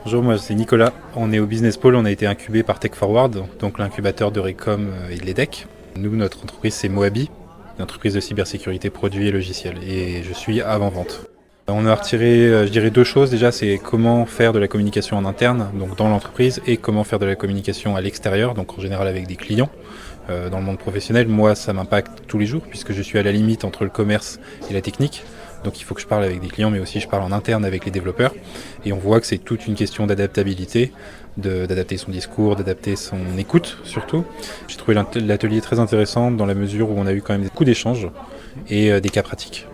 Bonjour, moi c'est Nicolas. On est au Business Pole, on a été incubé par Tech Forward, donc l'incubateur de Recom et de l'EDEC. Nous, notre entreprise c'est Moabi, une entreprise de cybersécurité produits et logiciels, et je suis avant-vente. On a retiré, je dirais, deux choses. Déjà, c'est comment faire de la communication en interne, donc dans l'entreprise, et comment faire de la communication à l'extérieur, donc en général avec des clients. Dans le monde professionnel, moi, ça m'impacte tous les jours, puisque je suis à la limite entre le commerce et la technique. Donc il faut que je parle avec des clients, mais aussi je parle en interne avec les développeurs. Et on voit que c'est toute une question d'adaptabilité, d'adapter son discours, d'adapter son écoute surtout. J'ai trouvé l'atelier très intéressant dans la mesure où on a eu quand même beaucoup d'échanges et des cas pratiques.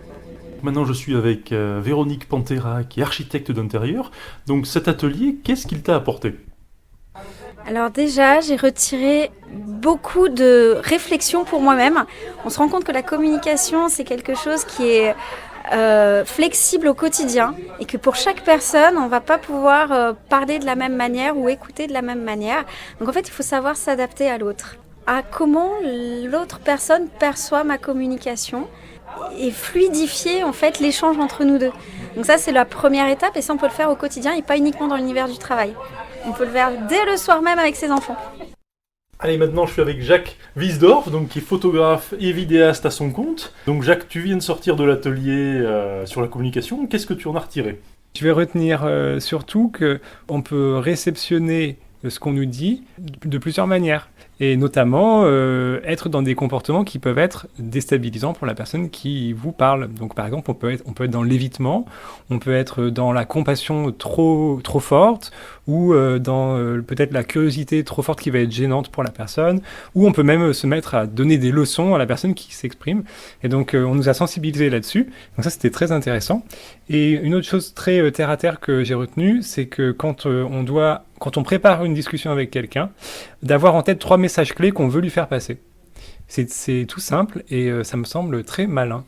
Maintenant, je suis avec Véronique Pantera, qui est architecte d'intérieur. Donc cet atelier, qu'est-ce qu'il t'a apporté? Alors déjà, j'ai retiré beaucoup de réflexions pour moi-même. On se rend compte que la communication, c'est quelque chose qui est flexible au quotidien et que pour chaque personne, on ne va pas pouvoir parler de la même manière ou écouter de la même manière. Donc en fait, il faut savoir s'adapter à l'autre, à comment l'autre personne perçoit ma communication et fluidifier en fait l'échange entre nous deux. Donc ça, c'est la première étape et ça, on peut le faire au quotidien et pas uniquement dans l'univers du travail. On peut le faire dès le soir même avec ses enfants. Allez, maintenant je suis avec Jacques Wiesdorf, donc, qui est photographe et vidéaste à son compte. Donc Jacques, tu viens de sortir de l'atelier sur la communication. Qu'est-ce que tu en as retiré? Je vais retenir surtout qu'on peut réceptionner ce qu'on nous dit de plusieurs manières. Et notamment être dans des comportements qui peuvent être déstabilisants pour la personne qui vous parle. Donc par exemple, on peut être dans l'évitement, on peut être dans la compassion trop forte, ou dans peut-être la curiosité trop forte qui va être gênante pour la personne, ou on peut même se mettre à donner des leçons à la personne qui s'exprime. Et donc on nous a sensibilisés là-dessus. Donc ça, c'était très intéressant. Et une autre chose très terre à terre que j'ai retenue, c'est que quand on prépare une discussion avec quelqu'un, d'avoir en tête 3 messages clés qu'on veut lui faire passer. C'est tout simple et ça me semble très malin.